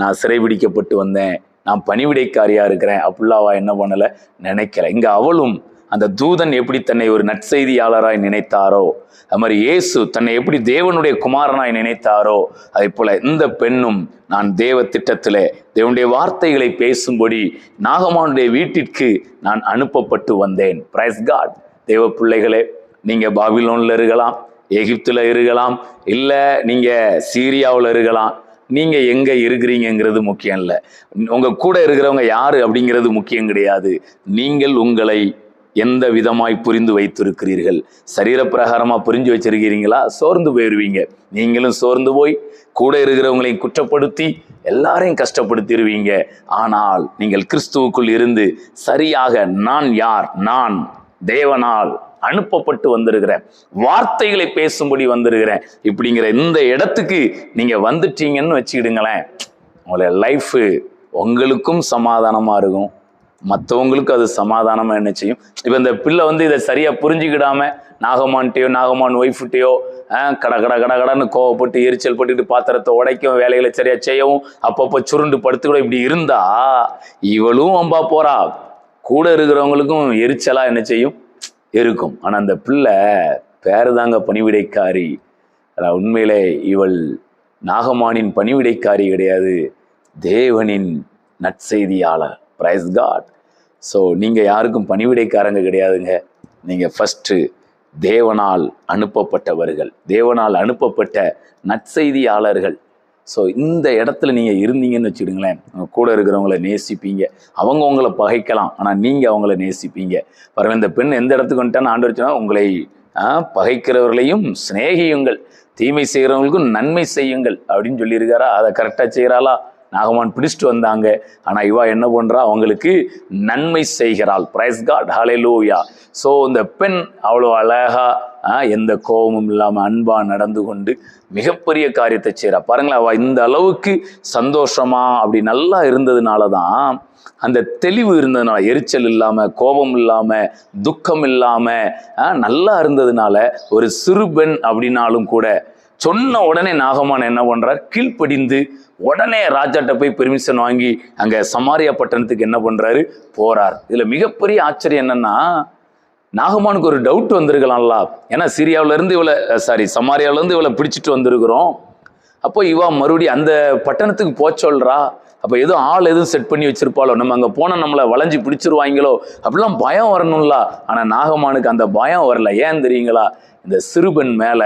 நான் சிறைபிடிக்கப்பட்டு வந்தேன், நான் பணிவிடைக்காரியா இருக்கிறேன் அப்படிலாம் அவ என்ன பண்ணல, நினைக்கல. இங்க அவளும் அந்த தூதன் எப்படி தன்னை ஒரு நற்செய்தியாளராய் நினைத்தாரோ, அது மாதிரி இயேசு தன்னை எப்படி தேவனுடைய குமாரனாய் நினைத்தாரோ, அதே போல இந்த பெண்ணும் நான் தேவ திட்டத்திலே தேவனுடைய வார்த்தைகளை பேசும்படி நாகமானுடைய வீட்டிற்கு நான் அனுப்பப்பட்டு வந்தேன். Praise God. தேவ பிள்ளைகளே, நீங்க பாபிலோன்ல இருக்கலாம், எகிப்துல இருக்கலாம், இல்ல நீங்க சீரியாவில் இருக்கலாம். நீங்க எங்க இருக்கிறீங்கிறது முக்கியம் இல்லை. உங்க கூட இருக்கிறவங்க யாரு அப்படிங்கிறது முக்கியம் கிடையாது. நீங்கள் உங்களை எந்த விதமாய் புரிந்து வைத்திருக்கிறீர்கள்? சரீர பிரகாரமா புரிஞ்சு வச்சிருக்கிறீங்களா? சோர்ந்து போயிருவீங்க. நீங்களும் சோர்ந்து போய் கூட இருக்கிறவங்களையும் குற்றப்படுத்தி எல்லாரையும் கஷ்டப்படுத்திடுவீங்க. ஆனால் நீங்கள் கிறிஸ்துவுக்குள் இருந்து சரியாக நான் யார், நான் தேவனால் அனுப்பப்பட்டு வந்திருக்கிறேன், வார்த்தைகளை பேசும்படி வந்திருக்கிறேன் இப்படிங்கிற இந்த இடத்துக்கு நீங்க வந்துட்டீங்கன்னு வச்சுக்கிடுங்களேன், உங்களுடைய லைஃப் உங்களுக்கும் சமாதானமா இருக்கும், மற்றவங்களுக்கும் அது சமாதானமா என்ன செய்யும். இப்ப இந்த பிள்ளை இதை சரியா புரிஞ்சுக்கிடாம நாகமான்ட்டையோ நாகமான் ஒய்ஃப்டையோ கடன்னு கோவப்பட்டு எரிச்சல் பட்டுக்கிட்டு பாத்திரத்தை உடைக்கவும் வேலைகளை சரியா செய்யவும் அப்பப்போ சுருண்டு படுத்துக்கூட இப்படி இருந்தா இவளும் அம்பா போறா, கூட இருக்கிறவங்களுக்கும் எரிச்சலா என்ன செய்யும் இருக்கும். ஆனா அந்த பிள்ளை பேரு தாங்க பணிவிடைக்காரி. உண்மையிலே இவள் நாகமானின் பணிவிடைக்காரி கிடையாது, தேவனின் நற்செய்தியாளர். Price God. ஸோ நீங்க யாருக்கும் பணிவிடைக்காரங்க கிடையாதுங்க. நீங்க ஃபர்ஸ்ட் தேவனால் அனுப்பப்பட்டவர்கள், தேவனால் அனுப்பப்பட்ட நற்செய்தியாளர்கள். ஸோ இந்த இடத்துல நீங்க இருந்தீங்கன்னு வச்சுடுங்களேன், கூட இருக்கிறவங்கள நேசிப்பீங்க. அவங்க உங்களை பகைக்கலாம், ஆனா நீங்க அவங்கள நேசிப்பீங்க. பாருங்க, இந்த பெண் எந்த இடத்துக்கு வந்துட்டான்னு ஆண்டவர் சொன்னா, உங்களை பகைக்கிறவர்களையும் சிநேகியுங்கள், தீமை செய்கிறவங்களுக்கும் நன்மை செய்யுங்கள் அப்படின்னு சொல்லியிருக்காரா? அதை கரெக்டா செய்யறாளா? நாகமான் பிடிச்சிட்டு வந்தாங்க, ஆனா இவா என்ன பண்றா? அவங்களுக்கு நன்மை செய்கிறாள். பிரைஸ் காட், ஹல்லேலூயா. சோ இந்த பெண் அவ்வளோ அழகா எந்த கோபமும் இல்லாம அன்பா நடந்து கொண்டு மிகப்பெரிய காரியத்தை செய்யறா. பாருங்களேன், அவ இந்த அளவுக்கு சந்தோஷமா அப்படி நல்லா இருந்ததுனாலதான், அந்த தெளிவு இருந்ததுனால, எரிச்சல் இல்லாம கோபம் இல்லாம துக்கம் இல்லாம நல்லா இருந்ததுனால, ஒரு சிறு பெண் அப்படின்னாலும் கூட சொன்ன உடனே நாகமான் என்ன பண்றார்? கீழ்ப்படிந்து உடனே ராஜாட்ட போய் பெர்மிஷன் வாங்கி அங்க சமாரியா பட்டணத்துக்கு என்ன பண்றாரு? போறார். இதுல மிகப்பெரிய ஆச்சரியம் என்னன்னா, நாகமானுக்கு ஒரு டவுட் வந்திருக்கலாம்ல. ஏன்னா சமாரியாவில இருந்து இவளை பிடிச்சிட்டு வந்திருக்கிறோம். அப்போ இவா மறுபடியும் அந்த பட்டணத்துக்கு போக சொல்றா. அப்ப ஏதோ ஆள் எதுவும் செட் பண்ணி வச்சிருப்பாளோ, நம்ம அங்க போனா நம்மளை வளைஞ்சு பிடிச்சிருவாங்களோ அப்படிலாம் பயம் வரணும்ல. ஆனா நாகமானுக்கு அந்த பயம் வரல. ஏன் தெரியுங்களா? இந்த சிறுபெண் மேல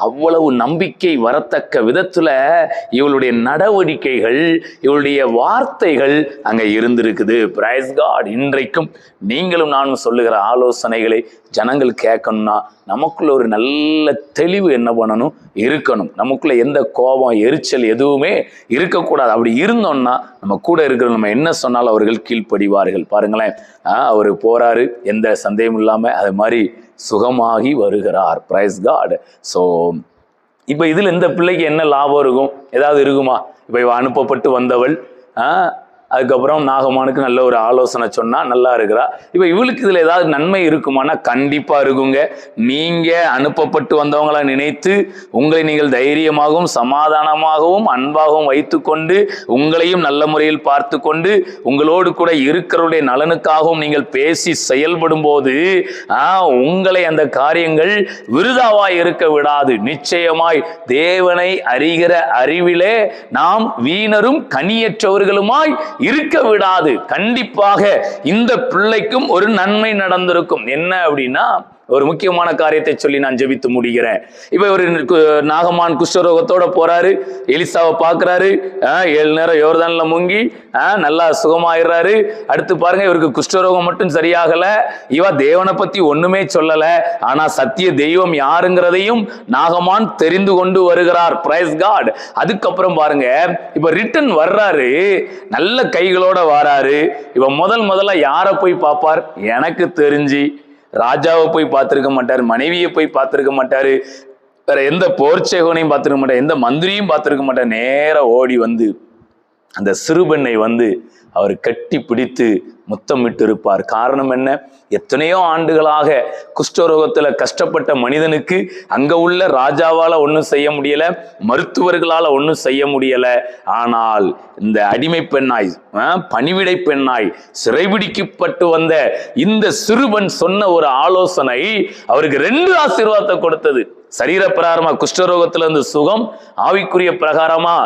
அவ்வளவு நம்பிக்கை வரத்தக்க விதத்துல இவளுடைய நடவடிக்கைகள், இவளுடைய வார்த்தைகள் அங்க இருந்திருக்குது. Praise God. இன்றைக்கும் நீங்களும் நானும் சொல்லுகிற ஆலோசனைகளை ஜனங்கள் கேட்கணும்னா நமக்குள்ள ஒரு நல்ல தெளிவு என்ன பண்ணணும்? இருக்கணும். நமக்குள்ள எந்த கோபம் எரிச்சல் எதுவுமே இருக்கக்கூடாது. அப்படி இருந்தோம்னா நம்ம கூட இருக்கிற நம்ம என்ன சொன்னாலும் அவர்கள் கீழ்ப்படிவார்கள். பாருங்களேன், அவரு போறாரு, எந்த சந்தேகம் இல்லாம அது மாதிரி சுகமாகி வருகிறார். Praise God. ஸோ இப்ப இதுல இந்த பிள்ளைக்கு என்ன லாபம் இருக்கும்? ஏதாவது இருக்குமா? இப்ப இவ அனுப்பப்பட்டு வந்தவள் அதுக்கப்புறம் நாகமானுக்கு நல்ல ஒரு ஆலோசனை சொன்னா நல்லா இருக்கிறா. இப்ப இவளுக்கு இதுல ஏதாவது நன்மை இருக்குமானா கண்டிப்பா இருக்குங்க. நீங்க அனுப்பப்பட்டு வந்தவங்களா நினைத்து உங்களை நீங்கள் தைரியமாகவும் சமாதானமாகவும் அன்பாகவும் வைத்துக்கொண்டு உங்களையும் நல்ல முறையில் பார்த்து கொண்டு உங்களோடு கூட இருக்கிறவருடைய நலனுக்காகவும் நீங்கள் பேசி செயல்படும் போது உங்களை அந்த காரியங்கள் விருதாவாய் இருக்க விடாது. நிச்சயமாய் தேவனை அறிகிற அறிவிலே நாம் வீணரும் கனியற்றவர்களுமாய் இருக்க விடாது. கண்டிப்பாக இந்த பிள்ளைக்கும் ஒரு நன்மை நடந்திருக்கும். என்ன அப்படின்னா, ஒரு முக்கியமான காரியத்தை சொல்லி நான் ஜெபித்து முடிகிறேன். இப்ப ஒரு நாகமான் குஷ்டரோகத்தோட போறாரு, எலிசாவை பார்க்கிறாரு, 7 நேரம் யோர்தான்ல முங்கி நல்லா சுகமாயிடுறாரு. அடுத்து பாருங்க, இவருக்கு குஷ்டரோகம் மட்டும் சரியாகல, இவ தேவனை பத்தி ஒண்ணுமே சொல்லல, ஆனா சத்திய தெய்வம் யாருங்கிறதையும் நாகமான் தெரிந்து கொண்டு வருகிறார். Praise God. அதுக்கப்புறம் பாருங்க, இப்ப ரிட்டன் வர்றாரு, நல்ல கைகளோட வராரு. இப்ப முதல்ல யாரை போய் பார்ப்பார்? எனக்கு தெரிஞ்சு ராஜாவை போய் பார்த்திருக்க மாட்டாரு, மனைவியை போய் பார்த்திருக்க மாட்டாரு, வேற எந்த போர்ச்சேகனையும் பார்த்திருக்க மாட்டார், எந்த மந்திரியும் பார்த்திருக்க மாட்டார். நேர ஓடி வந்து அந்த சிறுபெண்ணை வந்து அவர் கட்டி பிடித்து முத்தமிட்டு இருப்பார். காரணம் என்ன? எத்தனையோ ஆண்டுகளாக குஷ்டரோகத்துல கஷ்டப்பட்ட மனிதனுக்கு அங்க உள்ள ராஜாவால ஒன்றும் செய்ய முடியல, மருத்துவர்களால ஒன்றும் செய்ய முடியல. ஆனால் இந்த அடிமை பெண்ணாய், பணிவிடை பெண்ணாய் சிறைபிடிக்கப்பட்டு வந்த இந்த சிறுவன் சொன்ன ஒரு ஆலோசனை அவருக்கு 2 ஆசீர்வாதத்தை கொடுத்தது. சரீர பிரகாரமா குஷ்டரோகத்துல இருந்து சுகம், ஆவிக்குரிய பிரகாரமா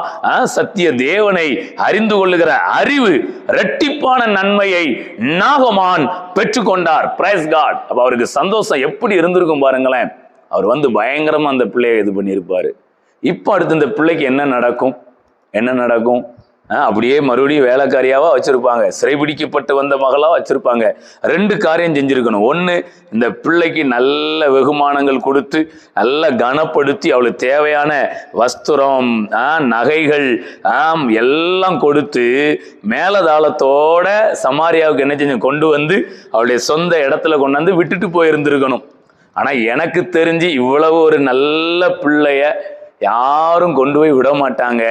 சத்திய தேவனை அறிந்து கொள்ளுகிற அறிவு, இரட்டிப்பான நன்மையை நாகமான் பெற்றுக்கொண்டார். Price God. அப்ப அவருக்கு சந்தோஷம் எப்படி இருந்திருக்கும் பாருங்களேன். அவர் வந்து பயங்கரமா அந்த பிள்ளையை இது பண்ணியிருப்பாரு. இப்ப அடுத்து இந்த பிள்ளைக்கு என்ன நடக்கும்? அப்படியே மறுபடியும் வேலைக்காரியாவா வச்சிருப்பாங்க, சிறைபிடிக்கப்பட்டு வந்த மகளா வச்சிருப்பாங்க. 2 காரியம் செஞ்சிருக்கணும். 1, இந்த பிள்ளைக்கு நல்ல வெகுமானங்கள் கொடுத்து நல்ல கனப்படுத்தி அவளுக்கு தேவையான வஸ்திரம், நகைகள் எல்லாம் கொடுத்து மேலதாளத்தோட சமாரியாவுக்கு என்ன செஞ்சு கொண்டு வந்து அவளுடைய சொந்த இடத்துல கொண்டு வந்து விட்டுட்டு போயிருந்திருக்கணும். ஆனா எனக்கு தெரிஞ்சு இவ்வளவு ஒரு நல்ல பிள்ளைய யாரும் கொண்டு போய் விட மாட்டாங்க.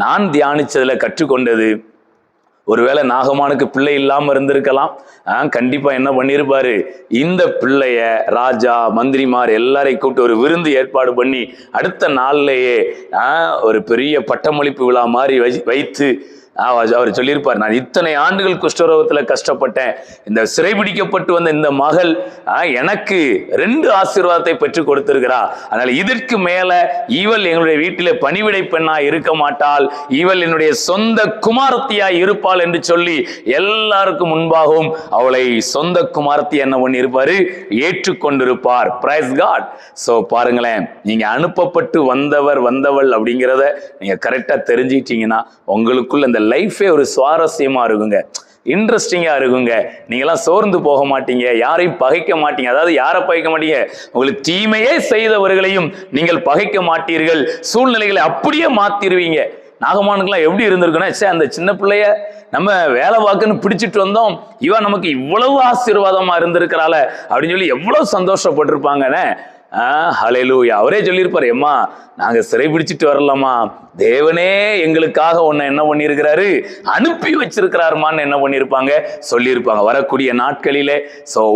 நான் தியானிச்சதுல கற்றுக்கொண்டது, ஒருவேளை நாகமானுக்கு பிள்ளை இல்லாம இருந்திருக்கலாம். கண்டிப்பா என்ன பண்ணிருப்பாரு, இந்த பிள்ளைய ராஜா மந்திரிமார் எல்லாரையும் கூப்பிட்டு ஒரு விருந்து ஏற்பாடு பண்ணி அடுத்த நாள்லயே ஒரு பெரிய பட்டமளிப்பு விழா மாதிரி வைத்து அவர் சொல்லியிருப்பார், நான் இத்தனை ஆண்டுகள் குஷ்டரோகத்துல கஷ்டப்பட்டேன், இந்த சிறைபிடிக்கப்பட்டு வந்த இந்த மகள் எனக்கு 2 ஆசீர்வாதத்தை பெற்றுக் கொடுத்திருக்கிறா. அதனால இதற்கு மேல இவள் எங்களுடைய வீட்டில பணிவிடை பெண்ணா இருக்க மாட்டாள், இவள் என்னுடைய சொந்த குமாரத்தியா இருப்பாள் என்று சொல்லி எல்லாருக்கும் முன்பாகவும் அவளை சொந்த குமாரத்தி என்ன பண்ணி இருப்பாரு, ஏற்றுக்கொண்டிருப்பார். Price God. சோ பாருங்களேன், நீங்க அனுப்பப்பட்டு வந்தவள் அப்படிங்கிறத நீங்க கரெக்டா தெரிஞ்சுக்கிட்டீங்கன்னா உங்களுக்குள்ள இந்த லைஃபே ஒரு சுவாரஸ்யமா இருக்குங்க, இன்ட்ரெஸ்டிங்கா இருக்குங்க. நீங்களாம் சோர்ந்து போக மாட்டீங்க, யாரையும் பகைக்க மாட்டீங்க. அதாவது யாரை பகைக்க மாட்டீங்க? உங்களுக்கு தீமையே செய்தவர்களையும் நீங்கள் பகைக்க மாட்டீர்கள், சூழ்நிலைகளை அப்படியே மாத்திருவீங்க. நாகமானுக்கெல்லாம் எப்படி இருந்திருக்குன்னா, அந்த சின்ன பிள்ளைய நம்ம வேலை வாக்குன்னு பிடிச்சிட்டு வந்தோம், இவன் நமக்கு இவ்வளவு ஆசீர்வாதமா இருந்திருக்கிறாள அப்படின்னு சொல்லி எவ்வளவு சந்தோஷப்பட்டிருப்பாங்கன்னு. ஹல்லேலூயா. அவரே சொல்லியிருப்பாரு, எம்மா நாங்க சிறைபிடிச்சிட்டு வரலாமா, தேவனே எங்களுக்காக உன்னை என்ன பண்ணியிருக்கிறாரு, அனுப்பி வச்சிருக்கிறாருமான்னு என்ன பண்ணியிருப்பாங்க, சொல்லியிருப்பாங்க. வரக்கூடிய நாட்களிலே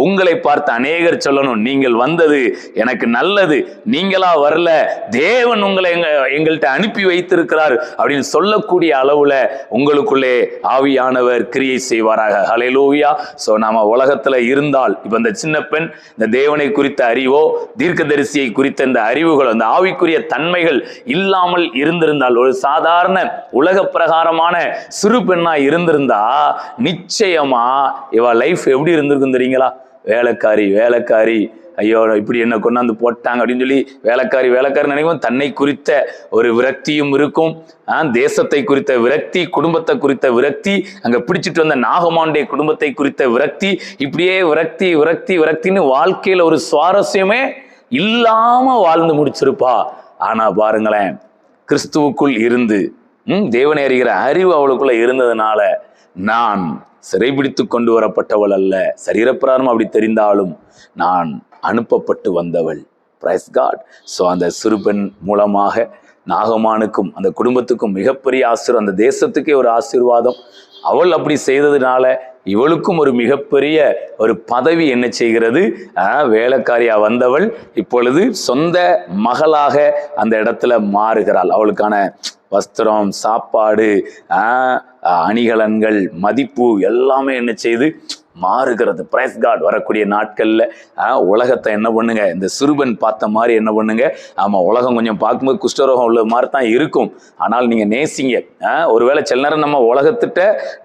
உங்களை பார்த்து அநேகர் சொல்லணும், நீங்கள் வந்தது எனக்கு நல்லது, நீங்களா வரல, தேவன் உங்களை எங்கள்கிட்ட அனுப்பி வைத்திருக்கிறார் அப்படின்னு சொல்லக்கூடிய அளவுல உங்களுக்குள்ளே ஆவியானவர் கிரியை செய்வாராக. ஹல்லேலூயா. நாம உலகத்துல இருந்தால், இப்ப இந்த சின்ன பெண் இந்த தேவனை குறித்த அறிவோ தீர்க்கதரிசியை குறித்த இந்த அறிவுகள், அந்த ஆவிக்குரிய தன்மைகள் இல்லாமல் இருந்திருந்தால், ஒரு சாதாரண உலக பிரகாரமான சிறு பெண்ணா இருந்திருந்தா நிச்சயமா இவ லைஃப் எப்படி இருந்திருக்கும் தெரியுங்களா? வேலைக்காரி ஐயோ இப்படி என்ன கொண்டாந்து போட்டாங்க அப்படின்னு சொல்லி வேலைக்காரி நினைக்கும். தன்னை குறித்த ஒரு விரக்தியும் இருக்கும், தேசத்தை குறித்த விரக்தி, குடும்பத்தை குறித்த விரக்தி, அங்க பிடிச்சிட்டு வந்த நாகமானுடைய குடும்பத்தை குறித்த விரக்தி, இப்படியே விரக்தின்னு வாழ்க்கையில ஒரு சுவாரஸ்யமே இல்லாம வாழ்ந்து முடிச்சிருப்பா. ஆனா பாருங்களேன், கிறிஸ்துவுக்குள் இருந்து தேவனை அறிகிற அறிவு அவளுக்குள்ள இருந்ததுனால, நான் சிறைபிடித்து கொண்டு வரப்பட்டவள் அல்ல, சரீரப்பிரகாரம் அப்படி தெரிந்தாலும் நான் அனுப்பப்பட்டு வந்தவள். Praise God. அந்த சிறுபெண் மூலமாக நாகமானுக்கும் அந்த குடும்பத்துக்கும் மிகப்பெரிய ஆசீர்வாதம், அந்த தேசத்துக்கே ஒரு ஆசீர்வாதம், அவள் அப்படி செய்ததுனால இவளுக்கும் ஒரு மிகப்பெரிய ஒரு பதவி என்ன செய்கிறது, வேலைக்காரியா வந்தவள் இப்பொழுது சொந்த மகளாக அந்த இடத்துல மாறுகிறாள். அவளுக்கான வஸ்திரம், சாப்பாடு, அணிகலன்கள், மதிப்பு எல்லாமே என்ன செய்து மாறுகிறது. Praise God. வரக்கூடிய நாட்கள்ல உலகத்தை என்ன பண்ணுங்க, இந்த சிறுபன் பார்த்த மாதிரி என்ன பண்ணுங்க, ஆமா உலகம் கொஞ்சம் பார்க்கும்போது குஷ்டரோகம் உள்ள மாதிரி தான் இருக்கும். ஆனால் நீங்க நேசிங்க. ஒருவேளை சில நேரம் நம்ம உலகத்திட்ட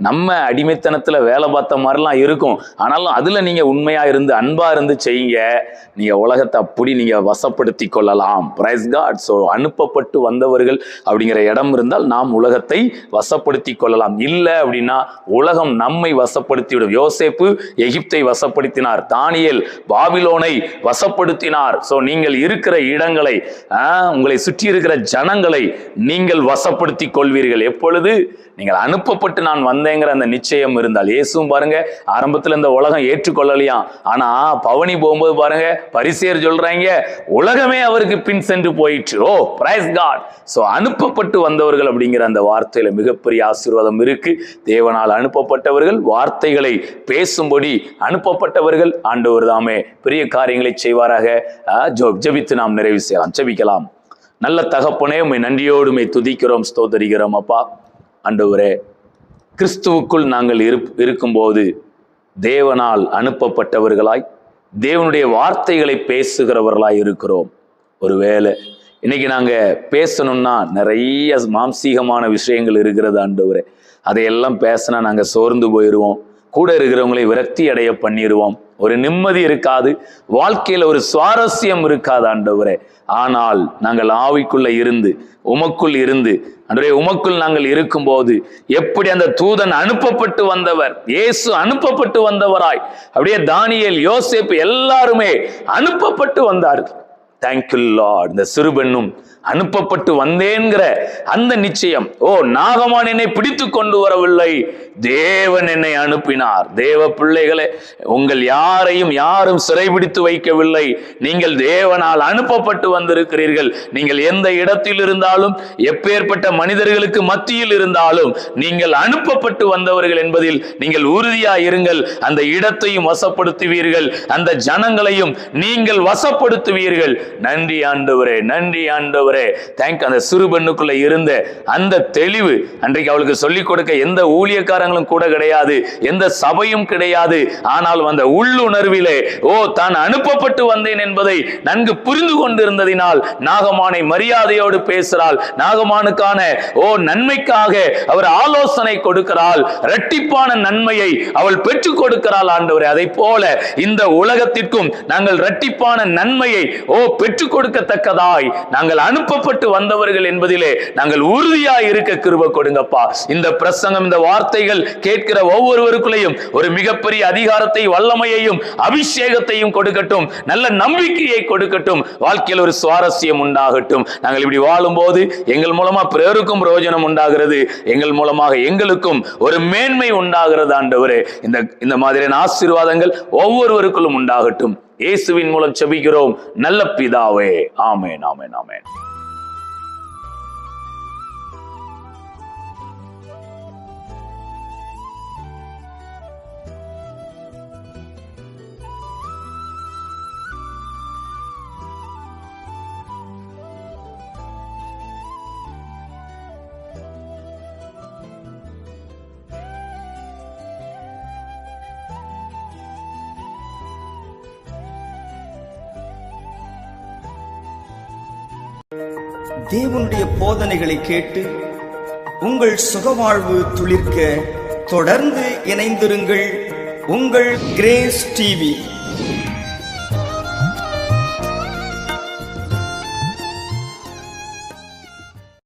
நம்ம அடிமைத்தனத்துல வேலை பார்த்த மாதிரிலாம் இருக்கும். ஆனாலும் அதுல நீங்க உண்மையா இருந்து அன்பா இருந்து செய்யுங்க. நீங்க உலகத்தை அப்படி நீங்க வசப்படுத்தி கொள்ளலாம். Price God. ஸோ அனுப்பப்பட்டு வந்தவர்கள் அப்படிங்கிற இடம் இருந்தால் நாம் உலகத்தை வசப்படுத்தி கொள்ளலாம். இல்லை அப்படின்னா உலகம் நம்மை வசப்படுத்தி விடும். யோசேப்பு எகிப்தை வசப்படுத்தினார், தானியேல் பாபிலோனை வசப்படுத்தினார். சோ நீங்கள் இருக்கிற இடங்களை, உங்களை சுற்றி இருக்கிற ஜனங்களை நீங்கள் வசப்படுத்தி கொள்வீர்கள். எப்பொழுது நீங்கள் அனுப்பப்பட்டு நான் வந்தேங்கிற அந்த நிச்சயம் இருந்தால். இயேசுவும் பாருங்க ஆரம்பத்துல இந்த உலகம் ஏற்றுக்கொள்ளலையாம். ஆனா பவனி போகும்போது பாருங்க பரிசேயர் சொல்றாங்க உலகமே அவருக்கு பின் சென்று போயிற்று. ஓ பிரைஸ் காட். சோ அனுப்பப்பட்டு வந்தவர்கள் அப்படிங்கிற அந்த வார்த்தையில மிகப்பெரிய ஆசீர்வாதம் இருக்கு. தேவனால் அனுப்பப்பட்டவர்கள் வார்த்தைகளை பேசும்படி அனுப்பப்பட்டவர்கள். ஆண்டவர் தாமே பெரிய காரியங்களை செய்வாராக. ஜெபித்து நாம் நிறைவு செய்யலாம். ஜெபிக்கலாம். நல்ல தகப்பனே, உம்மை நன்றியோடு துதிக்கிறோம், ஸ்தோத்தரிக்கிறோம். அப்பா ஆண்டவரே, கிறிஸ்துவுக்குள் நாங்கள் இருக்கும்போது தேவனால் அனுப்பப்பட்டவர்களாய் தேவனுடைய வார்த்தைகளை பேசுகிறவர்களாய் இருக்கிறோம். ஒருவேளை இன்னைக்கு நாங்க பேசணும்னா நிறைய மாம்சீகமான விஷயங்கள் இருக்கிறது ஆண்டவரே. அதையெல்லாம் பேசினா நாங்க சோர்ந்து போயிடுவோம். கூட இருக்கிறவங்களை விரக்தி அடைய பண்ணிடுவோம். ஒரு நிம்மதி இருக்காது, வாழ்க்கையில ஒரு சுவாரஸ்யம் இருக்காது ஆண்டவரே. ஆனால் நாங்கள் ஆவிக்குள்ள இருந்து உமக்குள் இருந்து அன்றே உமக்குள் நாங்கள் இருக்கும்போது எப்படி அந்த தூதன் அனுப்பப்பட்டு வந்தவர், இயேசு அனுப்பப்பட்டு வந்தவராய், அப்படியே தானியேல், யோசேப்பு எல்லாருமே அனுப்பப்பட்டு வந்தார்கள். Thank you Lord. இந்த சிறுபெண்ணும் அனுப்பப்பட்டு வந்தேன்கிற அந்த நிச்சயம். ஓ நாகமான் என்னை பிடித்து கொண்டு வரவில்லை, தேவன் என்னை அனுப்பினார். தேவ பிள்ளைகளே, உங்கள் யாரும் சிறைபிடித்து வைக்கவில்லை. நீங்கள் தேவனால் அனுப்பப்பட்டு வந்திருக்கிறீர்கள். நீங்கள் எந்த இடத்தில் இருந்தாலும், எப்பேற்பட்ட மனிதர்களுக்கு மத்தியில் இருந்தாலும் நீங்கள் அனுப்பப்பட்டு வந்தவர்கள் என்பதில் நீங்கள் உறுதியாய் இருங்கள். அந்த இடத்தையும் வசப்படுத்துவீர்கள், அந்த ஜனங்களையும் நீங்கள் வசப்படுத்துவீர்கள். நன்றி ஆண்டவரே, நன்றி ஆண்டவரே. தேங்க். அந்த சிறு பெண்ணுக்குள்ள இருந்த அந்த தெளிவு அன்றைக்கு அவளுக்கு சொல்லிக் கொடுக்க எந்த ஊழியக்காரங்களும் கூட கிடையாது, எந்த சபையும் கிடையாது. ஆனால் அந்த உள்ளுணர்விலே தான் அனுப்பப்பட்டு வந்தேன் என்பதை நன்கு புரிந்து கொண்டிருந்ததினால் நாகமானை மரியாதையோடு பேசுகிறாள். நாகமானுக்கான நன்மைக்காக அவர் ஆலோசனை கொடுக்கிறாள். இரட்டிப்பான நன்மையை அவள் பெற்றுக் கொடுக்கிறாள் ஆண்டவரே. அதை போல இந்த உலகத்திற்கும் நாங்கள் இரட்டிப்பான நன்மையை பெற்றுக் கொடுக்கத்தக்கதாய் நாங்கள் அனுப்பப்பட்டு வந்தவர்கள் என்பதிலே நாங்கள் உறுதியாய் இருக்க கிருபை கொடுங்கப்பா. இந்த பிரசங்கம், இந்த வார்த்தைகள் கேட்கிற ஒவ்வொருவருக்குள்ளையும் ஒரு மிகப்பெரிய அதிகாரத்தை, வல்லமையையும் அபிஷேகத்தையும் கொடுக்கட்டும். நல்ல நம்பிக்கையை கொடுக்கட்டும். வாழ்க்கையில் ஒரு சுவாரஸ்யம் உண்டாகட்டும். நாங்கள் இப்படி வாழும்போது எங்கள் மூலமா பிறருக்கும் பிரயோஜனம் உண்டாகிறது, எங்கள் மூலமாக எங்களுக்கும் ஒரு மேன்மை உண்டாகிறது ஆண்டவரே. இந்த மாதிரியான ஆசீர்வாதங்கள் ஒவ்வொருவருக்குள்ளும் உண்டாகட்டும். இயேசுவின் மூலம் ஜெபிக்கிறோம் நல்ல பிதாவே. ஆமென், ஆமென், ஆமென். தேவனுடைய போதனைகளை கேட்டு உங்கள் சுகவாழ்வு துளிர்க்க தொடர்ந்து இணைந்திருங்கள். உங்கள் கிரேஸ் டிவி.